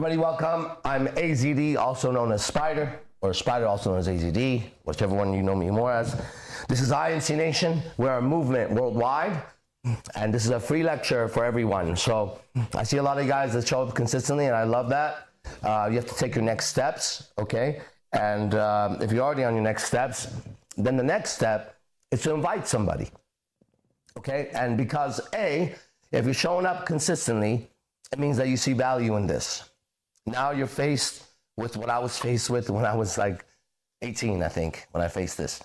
Everybody welcome. I'm AZD, also known as Spider, or Spider, also known as AZD, whichever one you know me more as. This is INC Nation. We're a movement worldwide, and this is a free lecture for everyone. So I see a lot of guys that show up consistently, and I love that. You have to take your next steps, okay? And if you're already on your next steps, then the next step is to invite somebody, okay? And because if you're showing up consistently, it means that you see value in this. Now you're faced with what I was faced with when I was like 18, I think, when I faced this.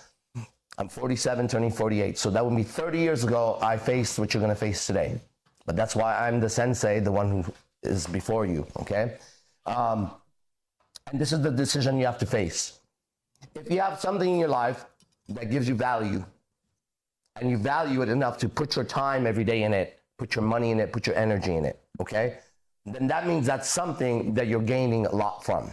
I'm 47, turning 48. So that would be 30 years ago, I faced what you're gonna face today. But that's why I'm the sensei, the one who is before you, okay? And this is the decision you have to face. If you have something in your life that gives you value, and you value it enough to put your time every day in it, put your money in it, put your energy in it, okay? Then that means that's something that you're gaining a lot from.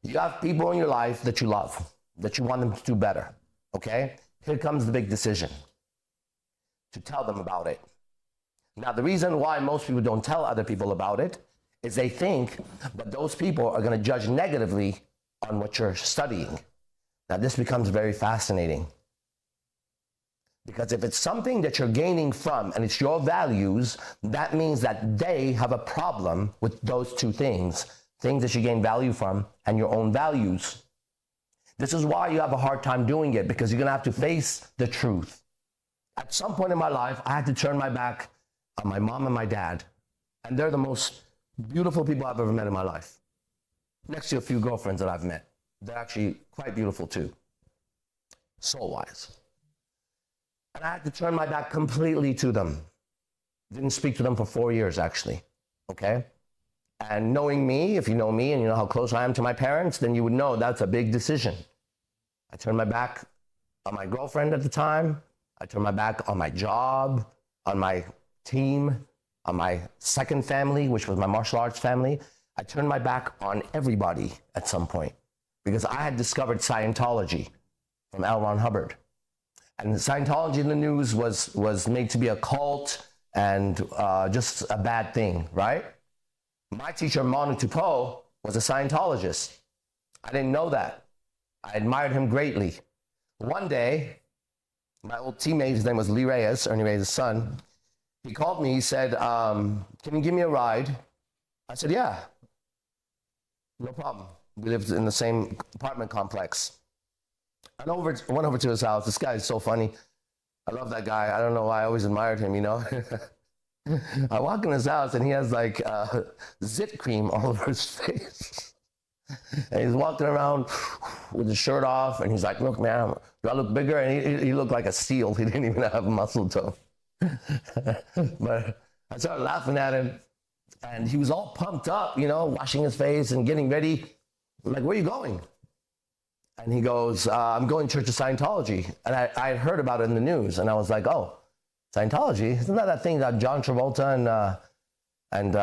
You have people in your life that you love, that you want them to do better, okay? Here comes the big decision, to tell them about it. Now, the reason why most people don't tell other people about it is they think that those people are gonna judge negatively on what you're studying. Now, this becomes very fascinating. Because if it's something that you're gaining from and it's your values, that means that they have a problem with those two things that you gain value from and your own values. This is why you have a hard time doing it, because you're gonna have to face the truth. At some point in my life, I had to turn my back on my mom and my dad, and they're the most beautiful people I've ever met in my life. Next to a few girlfriends that I've met. They're actually quite beautiful too, soul-wise. And I had to turn my back completely to them. Didn't speak to them for 4 years, actually, okay? And knowing me, if you know me and you know how close I am to my parents, then you would know that's a big decision. I turned my back on my girlfriend at the time. I turned my back on my job, on my team, on my second family, which was my martial arts family. I turned my back on everybody at some point because I had discovered Scientology from L. Ron Hubbard. And Scientology in the news was made to be a cult and just a bad thing, right? My teacher, Manu Tupou, was a Scientologist. I didn't know that. I admired him greatly. One day, my old teammate, his name was Lee Reyes, Ernie Reyes' son, he called me, he said, can you give me a ride? I said, yeah, no problem. We lived in the same apartment complex. I went over to his house. This guy is so funny. I love that guy. I don't know why I always admired him, you know? I walk in his house and he has like zit cream all over his face. And he's walking around with his shirt off and he's like, look, man, do I look bigger? And he looked like a seal. He didn't even have a muscle tone. But I started laughing at him and he was all pumped up, you know, washing his face and getting ready. I'm like, where are you going? And he goes, I'm going to Church of Scientology. And I had heard about it in the news. And I was like, oh, Scientology? Isn't that thing that John Travolta and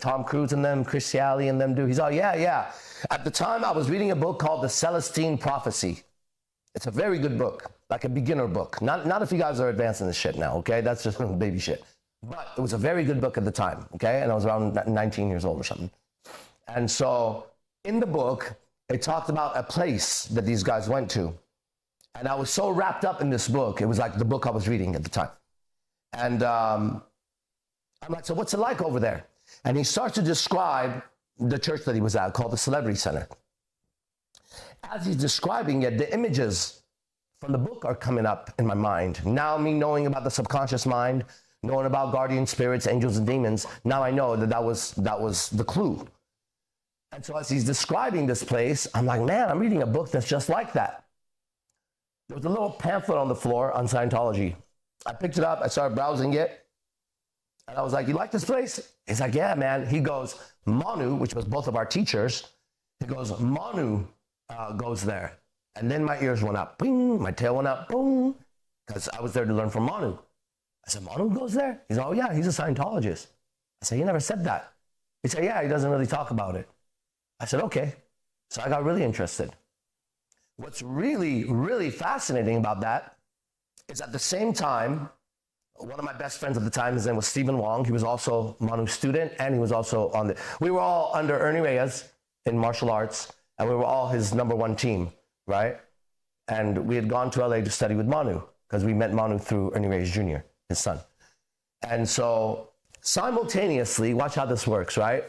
Tom Cruise and them, Chris Ciali and them do? He's like, yeah. At the time, I was reading a book called The Celestine Prophecy. It's a very good book, like a beginner book. Not if you guys are advanced in this shit now, okay? That's just baby shit. But it was a very good book at the time, okay? And I was around 19 years old or something. And so in the book, it talked about a place that these guys went to. And I was so wrapped up in this book. It was like the book I was reading at the time. And I'm like, so what's it like over there? And he starts to describe the church that he was at, called the Celebrity Center. As he's describing it, the images from the book are coming up in my mind. Now me knowing about the subconscious mind, knowing about guardian spirits, angels and demons, now I know that was the clue. And so as he's describing this place, I'm like, man, I'm reading a book that's just like that. There was a little pamphlet on the floor on Scientology. I picked it up, I started browsing it, and I was like, you like this place? He's like, yeah, man. He goes, Manu, which was both of our teachers, he goes, Manu goes there. And then my ears went up, bing, my tail went up, boom, because I was there to learn from Manu. I said, Manu goes there? He's like, oh yeah, he's a Scientologist. I said, he never said that. He said, yeah, he doesn't really talk about it. I said, okay. So I got really interested. What's really, really fascinating about that is at the same time, one of my best friends at the time, his name was Stephen Wong. He was also Manu's student, and he was also we were all under Ernie Reyes in martial arts, and we were all his #1 team, right? And we had gone to LA to study with Manu, because we met Manu through Ernie Reyes Jr., his son. And so simultaneously, watch how this works, right?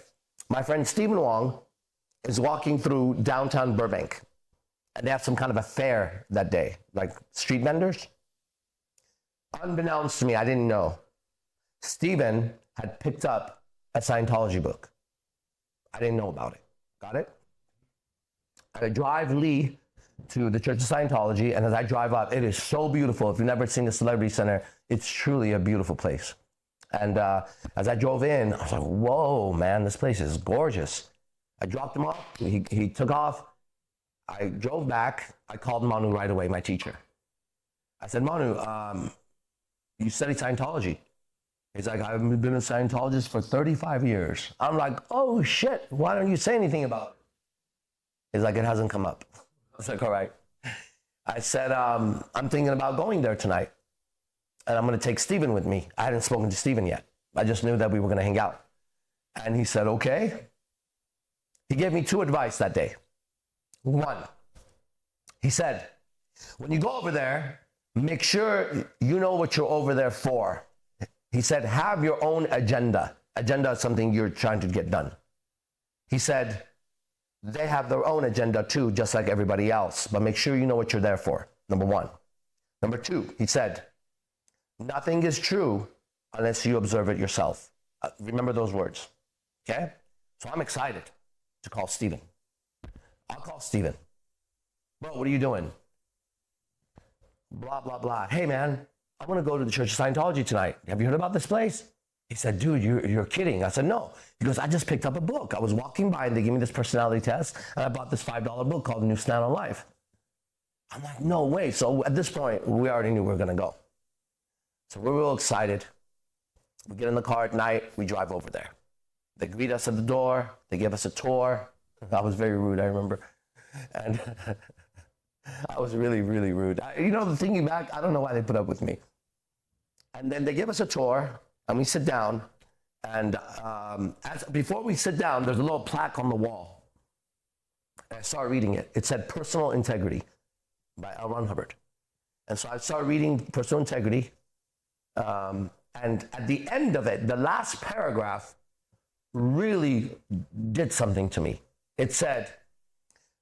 My friend Stephen Wong is walking through downtown Burbank, and they have some kind of a fair that day, like street vendors. Unbeknownst to me, I didn't know, Stephen had picked up a Scientology book. I didn't know about it. Got it? I drive Lee to the Church of Scientology, and as I drive up, it is so beautiful. If you've never seen the Celebrity Center, it's truly a beautiful place. And as I drove in, I was like, whoa, man, this place is gorgeous. I dropped him off. He took off. I drove back. I called Manu right away, my teacher. I said, Manu, you study Scientology? He's like, I've been a Scientologist for 35 years. I'm like, oh shit, why don't you say anything about it? He's like, it hasn't come up. I was like, all right. I said, I'm thinking about going there tonight, and I'm going to take Stephen with me. I hadn't spoken to Stephen yet. I just knew that we were going to hang out. And he said, okay. He gave me 2 advice that day. 1, he said, when you go over there, make sure you know what you're over there for. He said, have your own agenda. Agenda is something you're trying to get done. He said, they have their own agenda too, just like everybody else, but make sure you know what you're there for, number 1. Number 2, he said, nothing is true unless you observe it yourself. Remember those words, okay? So I'm excited to call Stephen. I'll call Stephen. Bro, what are you doing? Blah, blah, blah. Hey, man, I want to go to the Church of Scientology tonight. Have you heard about this place? He said, dude, you're kidding. I said, no. He goes, I just picked up a book. I was walking by and they gave me this personality test, and I bought this $5 book called New Stand on Life. I'm like, no way. So at this point, we already knew we were going to go. So we're real excited. We get in the car at night. We drive over there. They greet us at the door. They give us a tour. I was very rude, I remember. And I was really, really rude. Thinking back, I don't know why they put up with me. And then they give us a tour, and we sit down. And before we sit down, there's a little plaque on the wall. And I started reading it. It said Personal Integrity by L. Ron Hubbard. And so I started reading Personal Integrity. And at the end of it, the last paragraph really did something to me. It said,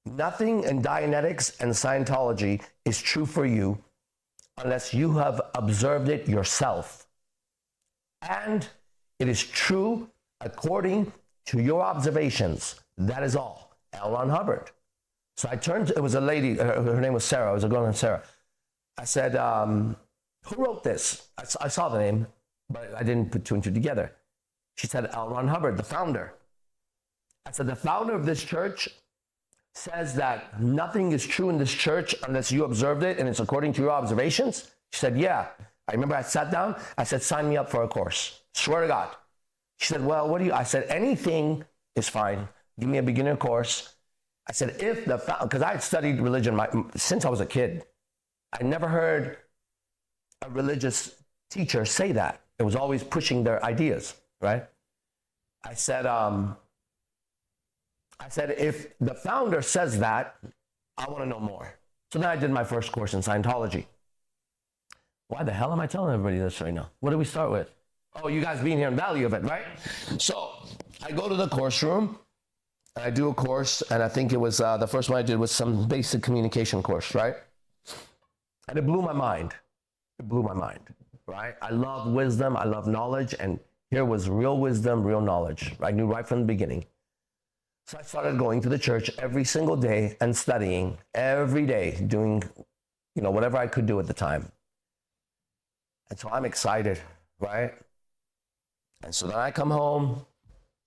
nothing in Dianetics and Scientology is true for you unless you have observed it yourself. And it is true according to your observations. That is all. L. Ron Hubbard. So I turned to, it was a lady, her name was Sarah. It was a girl named Sarah. I said, who wrote this? I saw the name, but I didn't put 2 and 2 together. She said, L. Ron Hubbard, the founder. I said, the founder of this church says that nothing is true in this church unless you observed it and it's according to your observations? She said, yeah. I remember I sat down. I said, sign me up for a course. Swear to God. She said, well, what do you? I said, anything is fine. Give me a beginner course. I said, because I had studied religion since I was a kid. I never heard a religious teacher say that. It was always pushing their ideas, right? I said, if the founder says that, I want to know more. So then I did my first course in Scientology. Why the hell am I telling everybody this right now? What do we start with? Oh, you guys being here and value of it, right? So I go to the course room, and I do a course, and I think it was the first one I did was some basic communication course, right? And it blew my mind. It blew my mind, right? I love wisdom. I love knowledge. And here was real wisdom, real knowledge. I knew right from the beginning. So I started going to the church every single day and studying every day, doing, whatever I could do at the time. And so I'm excited, right? And so then I come home.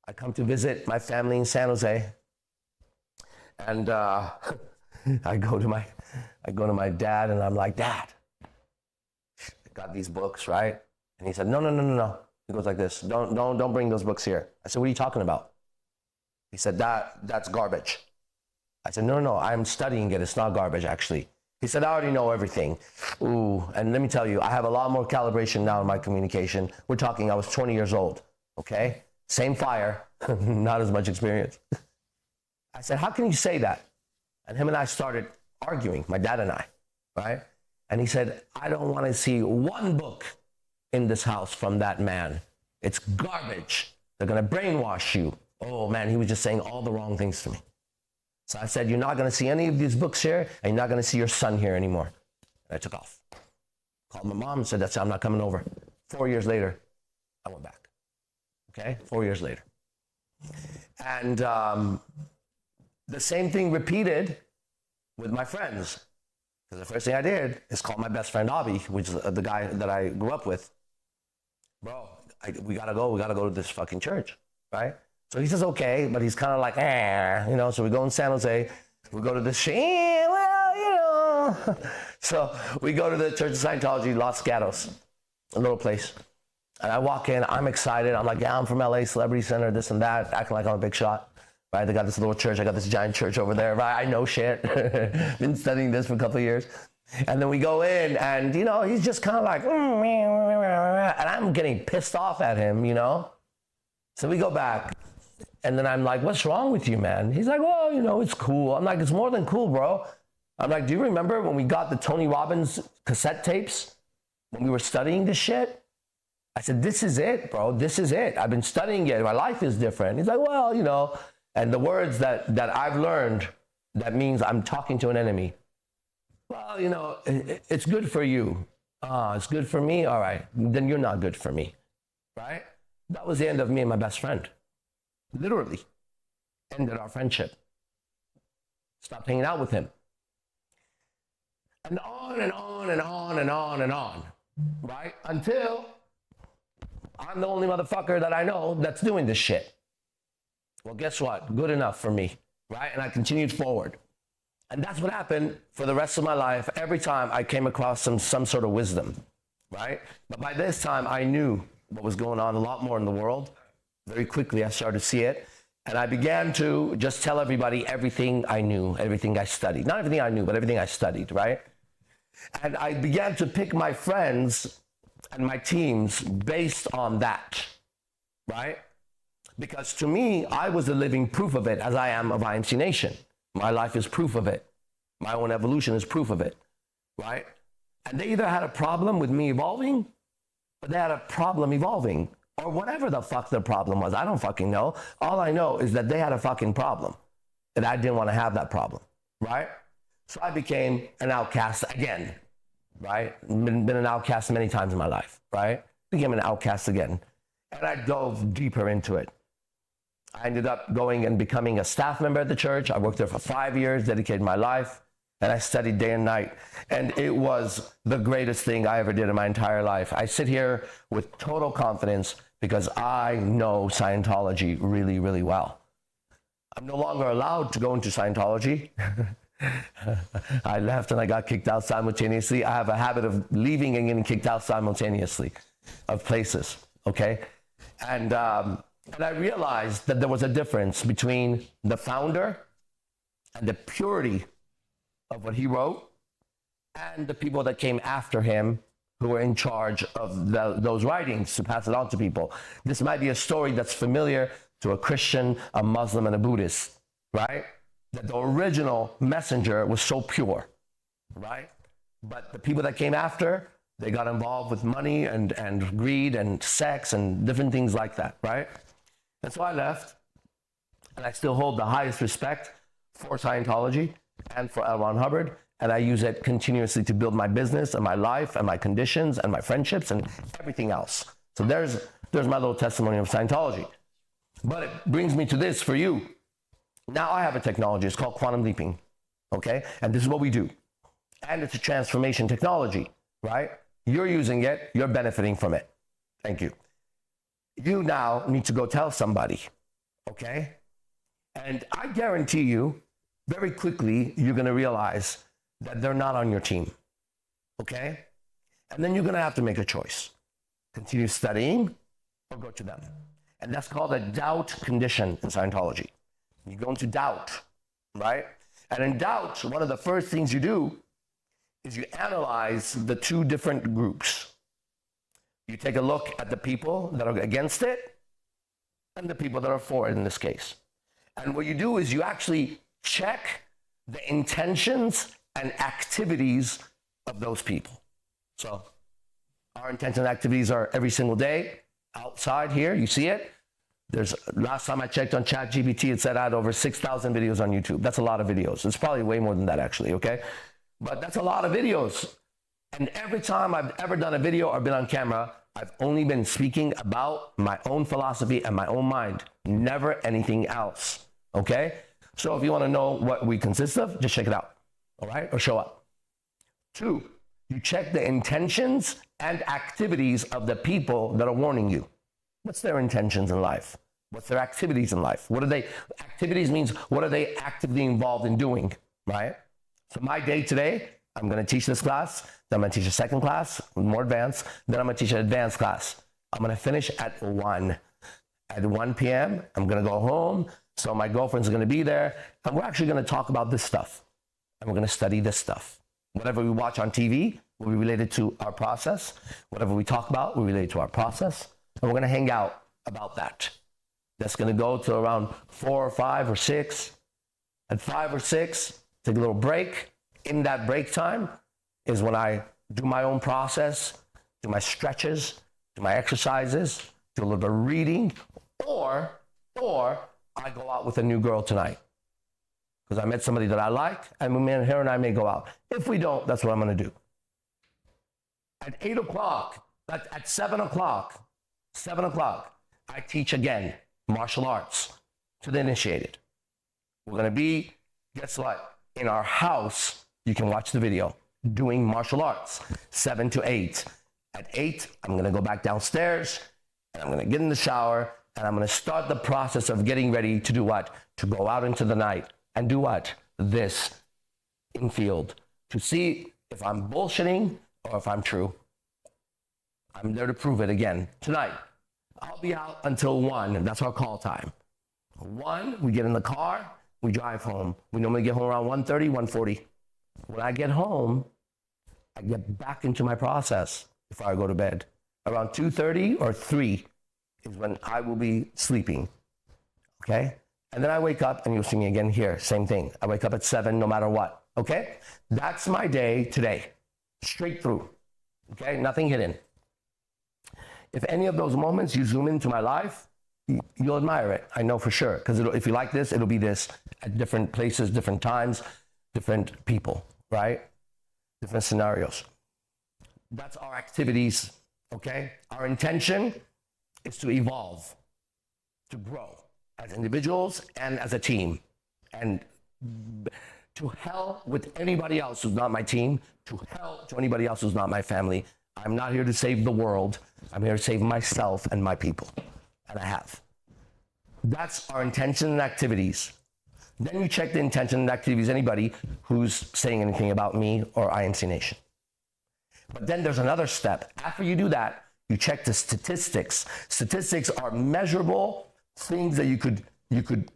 I come to visit my family in San Jose. And I go to my dad, and I'm like, Dad, I got these books, right? And he said, no. He goes like this, don't bring those books here. I said, what are you talking about? He said, that's garbage. I said, no, I'm studying it. It's not garbage, actually. He said, I already know everything. Ooh, and let me tell you, I have a lot more calibration now in my communication. We're talking, I was 20 years old, okay? Same fire, not as much experience. I said, how can you say that? And him and I started arguing, my dad and I, right? And he said, I don't want to see one book in this house from that man. It's garbage. They're going to brainwash you. Oh man, he was just saying all the wrong things to me. So I said, you're not going to see any of these books here, and you're not going to see your son here anymore. And I took off. Called my mom and said, that's it, I'm not coming over. 4 years later, I went back. Okay, 4 years later. And the same thing repeated with my friends. Because the first thing I did is call my best friend, Avi, which is the guy that I grew up with. Bro, we gotta go to this fucking church, right? So he says, okay, but he's kind of like, so we go in San Jose, we go to this So we go to the Church of Scientology, Los Gatos, a little place. And I walk in, I'm excited. I'm like, yeah, I'm from LA, Celebrity Center, this and that, acting like I'm a big shot. Right? They got this little church. I got this giant church over there. Right? I know shit. Been studying this for a couple of years. And then we go in, and, he's just kind of like, and I'm getting pissed off at him, So we go back, and then I'm like, what's wrong with you, man? He's like, well, it's cool. I'm like, it's more than cool, bro. I'm like, do you remember when we got the Tony Robbins cassette tapes when we were studying this shit? I said, this is it, bro. This is it. I've been studying it. My life is different. He's like, well, and the words that I've learned, that means I'm talking to an enemy. Well, it's good for you. It's good for me? All right. Then you're not good for me, right? That was the end of me and my best friend. Literally. Ended our friendship. Stopped hanging out with him. And on and on and on and on and on, right? Until I'm the only motherfucker that I know that's doing this shit. Well, guess what? Good enough for me, right? And I continued forward. And that's what happened for the rest of my life. Every time I came across some sort of wisdom, right? But by this time, I knew what was going on a lot more in the world. Very quickly, I started to see it. And I began to just tell everybody everything I knew, everything I studied. Not everything I knew, but everything I studied, right? And I began to pick my friends and my teams based on that, right? Because to me, I was the living proof of it, as I am of IMC Nation. My life is proof of it. My own evolution is proof of it, right? And they either had a problem with me evolving, or they had a problem evolving, or whatever the fuck their problem was. I don't fucking know. All I know is that they had a fucking problem, and I didn't want to have that problem, right? So I became an outcast again, right? Been an outcast many times in my life, right? Became an outcast again. And I dove deeper into it. I ended up going and becoming a staff member at the church. I worked there for 5 years, dedicated my life, and I studied day and night. And it was the greatest thing I ever did in my entire life. I sit here with total confidence because I know Scientology really, really well. I'm no longer allowed to go into Scientology. I left and I got kicked out simultaneously. I have a habit of leaving and getting kicked out simultaneously of places, okay? And I realized that there was a difference between the founder and the purity of what he wrote and the people that came after him who were in charge of those writings to pass it on to people. This might be a story that's familiar to a Christian, a Muslim, and a Buddhist, right? That the original messenger was so pure, right? But the people that came after, they got involved with money and greed and sex and different things like that, right? And so I left, and I still hold the highest respect for Scientology and for L. Ron Hubbard, and I use it continuously to build my business and my life and my conditions and my friendships and everything else. So there's my little testimony of Scientology. But it brings me to this for you. Now I have a technology, it's called quantum leaping, okay? And this is what we do. And it's a transformation technology, right? You're using it, you're benefiting from it. Thank you. You now need to go tell somebody, okay? And I guarantee you, very quickly, you're gonna realize that they're not on your team, okay? And then you're gonna have to make a choice. Continue studying or go to them. And that's called a doubt condition in Scientology. You go into doubt, right? And in doubt, one of the first things you do is you analyze the two different groups. You take a look at the people that are against it and the people that are for it in this case. And what you do is you actually check the intentions and activities of those people. So our intentions and activities are every single day outside here. You see it? Last time I checked on ChatGPT, it said I had over 6,000 videos on YouTube. That's a lot of videos. It's probably way more than that actually, okay? But that's a lot of videos. And every time I've ever done a video or been on camera, I've only been speaking about my own philosophy and my own mind, never anything else, okay? So if you want to know what we consist of, just check it out, all right? Or show up. 2, you check the intentions and activities of the people that are warning you. What's their intentions in life? What's their activities in life? What are they? Activities means what are they actively involved in doing, right? So my day today, I'm going to teach this class, then I'm going to teach a second class, more advanced, then I'm going to teach an advanced class. I'm going to finish at 1. At 1 p.m., I'm going to go home, so my girlfriend's going to be there, and we're actually going to talk about this stuff, and we're going to study this stuff. Whatever we watch on TV will be related to our process. Whatever we talk about will be related to our process. And we're going to hang out about that. That's going to go to around 4 or 5 or 6. At 5 or 6, take a little break. In that break time is when I do my own process, do my stretches, do my exercises, do a little bit of reading, or I go out with a new girl tonight. Because I met somebody that I like, and her and I may go out. If we don't, that's what I'm going to do. At 8 o'clock, at 7 o'clock, I teach again martial arts to the initiated. We're going to be, guess what? In our house, you can watch the video, doing martial arts, 7 to 8. At 8, I'm going to go back downstairs, and I'm going to get in the shower, and I'm going to start the process of getting ready to do what? To go out into the night and do what? This in field, to see if I'm bullshitting or if I'm true. I'm there to prove it again tonight. I'll be out until 1. That's our call time. 1, we get in the car, we drive home. We normally get home around 1:30, 1:40. When I get home, I get back into my process before I go to bed. Around 2:30 or 3 is when I will be sleeping, okay? And then I wake up and you'll see me again here, same thing. I wake up at 7 no matter what, okay? That's my day today, straight through, okay? Nothing hidden. If any of those moments you zoom into my life, you'll admire it. I know for sure. Because if you like this, it'll be this at different places, different times, different people, right? Different scenarios. That's our activities, okay? Our intention is to evolve, to grow as individuals and as a team. And to hell with anybody else who's not my team, to hell to anybody else who's not my family. I'm not here to save the world. I'm here to save myself and my people. And I have. That's our intention and activities. Then you check the intention and activities of anybody who's saying anything about me or INC Nation. But then there's another step. After you do that, you check the statistics. Statistics are measurable things that you could,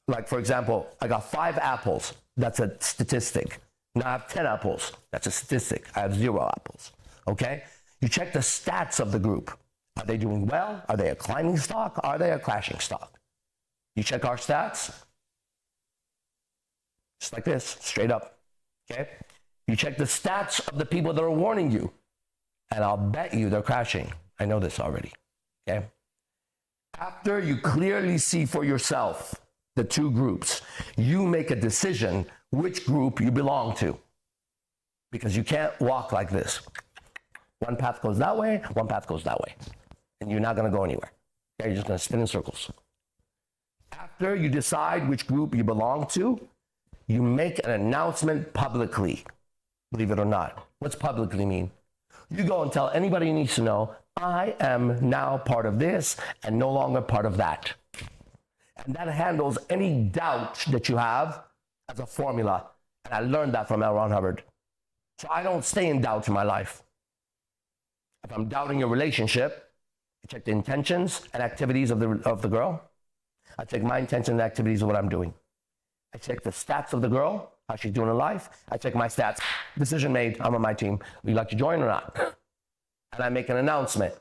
like for example, I got 5 apples. That's a statistic. Now I have 10 apples. That's a statistic. I have 0 apples. Okay? You check the stats of the group. Are they doing well? Are they a climbing stock? Are they a crashing stock? You check our stats. Just like this, straight up. Okay? You check the stats of the people that are warning you. And I'll bet you they're crashing. I know this already. Okay? After you clearly see for yourself the two groups, you make a decision which group you belong to. Because you can't walk like this. One path goes that way, one path goes that way. And you're not going to go anywhere. Okay? You're just going to spin in circles. After you decide which group you belong to, you make an announcement publicly. Believe it or not. What's publicly mean? You go and tell anybody who needs to know, I am now part of this and no longer part of that. And that handles any doubt that you have as a formula. And I learned that from L. Ron Hubbard. So I don't stay in doubt in my life. If I'm doubting a relationship, I check the intentions and activities of the girl. I check my intentions and activities of what I'm doing. I check the stats of the girl. how she's doing in life. I check my stats. Decision made. I'm on my team. Would you like to join or not? And I make an announcement.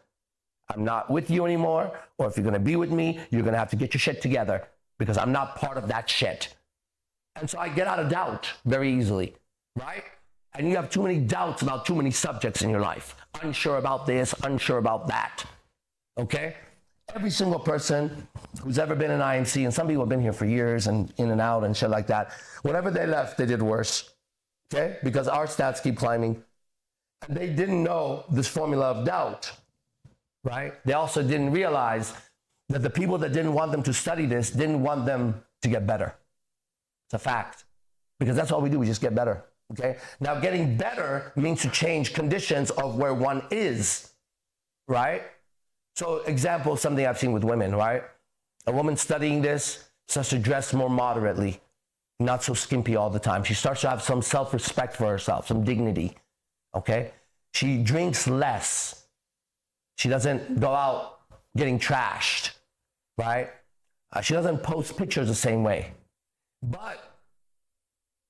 I'm not with you anymore, or if you're going to be with me, you're going to have to get your shit together because I'm not part of that shit. And so I get out of doubt very easily, right? And you have too many doubts about too many subjects in your life. Unsure about this, unsure about that, okay? Every single person who's ever been in IMC, and some people have been here for years and in and out and shit like that, whenever they left, they did worse, okay? Because our stats keep climbing. And they didn't know this formula of doubt, right? They also didn't realize that the people that didn't want them to study this didn't want them to get better. It's a fact. Because that's all we do, we just get better, okay? Now, getting better means to change conditions of where one is, right? So, example, something I've seen with women, right? A woman studying this starts to dress more moderately, not so skimpy all the time. She starts to have some self-respect for herself, some dignity, okay? She drinks less. She doesn't go out getting trashed, right? She doesn't post pictures the same way. But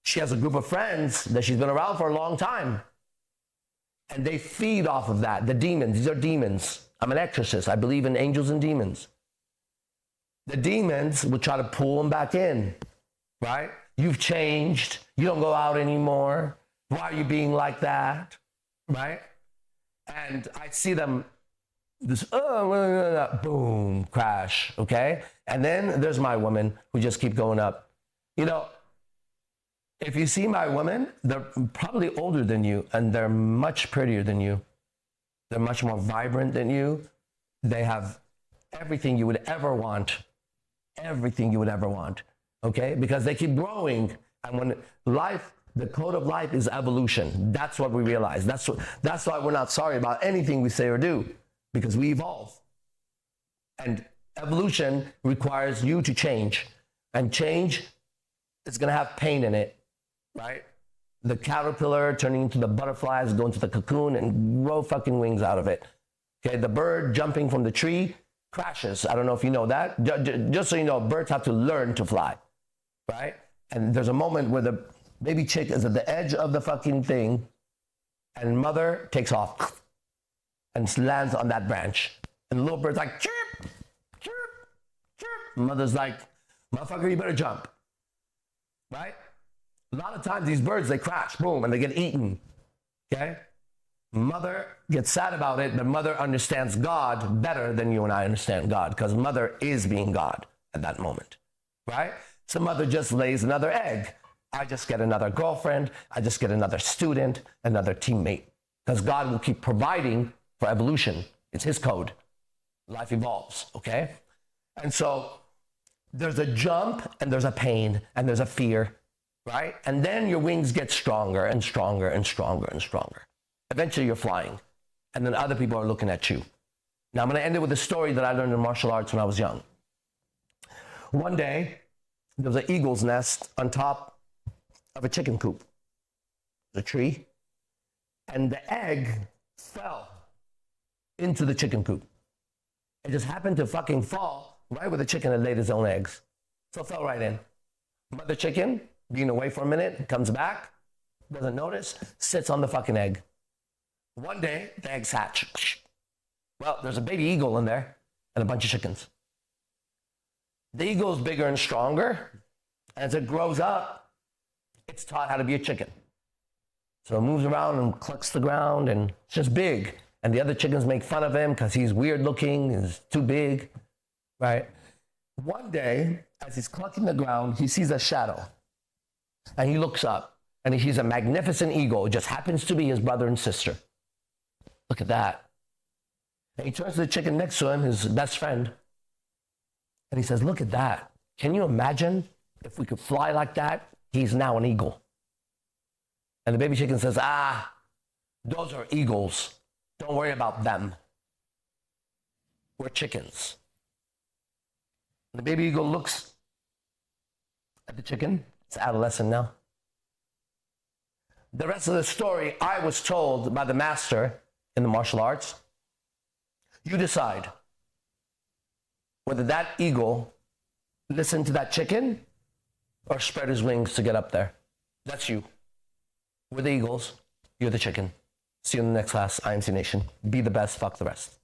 she has a group of friends that she's been around for a long time. And they feed off of that. The demons, these are demons. I'm an exorcist. I believe in angels and demons. The demons will try to pull them back in, right? You've changed. You don't go out anymore. Why are you being like that, right? And I see them, this, boom, crash, okay? And then there's my women who just keep going up. You know, if you see my women, they're probably older than you, and they're much prettier than you. They're much more vibrant than you. They have everything you would ever want. Everything you would ever want, okay? Because they keep growing. And when life, the code of life is evolution. That's what we realize. That's why we're not sorry about anything we say or do, because we evolve. And evolution requires you to change. And change is going to have pain in it, right? The caterpillar turning into the butterflies, going to the cocoon and grow fucking wings out of it. Okay, the bird jumping from the tree crashes. I don't know if you know that. Just so you know, birds have to learn to fly, right? And there's a moment where the baby chick is at the edge of the fucking thing and mother takes off and lands on that branch. And the little bird's like, chirp, chirp, chirp. Mother's like, motherfucker, you better jump, right? A lot of times these birds, they crash, boom, and they get eaten, okay? Mother gets sad about it, but mother understands God better than you and I understand God, because mother is being God at that moment, right? So mother just lays another egg. I just get another girlfriend. I just get another student, another teammate, because God will keep providing for evolution. It's his code. Life evolves, okay? And so there's a jump and there's a pain and there's a fear, right? And then your wings get stronger and stronger and stronger and stronger. Eventually you're flying, and then other people are looking at you. Now I'm going to end it with a story that I learned in martial arts when I was young. One day, there was an eagle's nest on top of a chicken coop, the tree, and the egg fell into the chicken coop. It just happened to fucking fall right where the chicken had laid his own eggs. So it fell right in. Mother chicken, being away for a minute, comes back, doesn't notice, sits on the fucking egg. One day, the eggs hatch. Well, there's a baby eagle in there and a bunch of chickens. The eagle's bigger and stronger. As it grows up, it's taught how to be a chicken. So it moves around and clucks the ground, and it's just big. And the other chickens make fun of him because he's weird looking, he's too big, right? One day, as he's clucking the ground, he sees a shadow. And he looks up, and he sees a magnificent eagle. It just happens to be his brother and sister. Look at that. And he turns to the chicken next to him, his best friend, and he says, look at that. Can you imagine if we could fly like that? He's now an eagle. And the baby chicken says, those are eagles. Don't worry about them. We're chickens. And the baby eagle looks at the chicken. It's adolescent now. The rest of the story, I was told by the master in the martial arts. You decide whether that eagle listened to that chicken or spread his wings to get up there. That's you. We're the Eagles. You're the chicken. See you in the next class. IMC Nation. Be the best. Fuck the rest.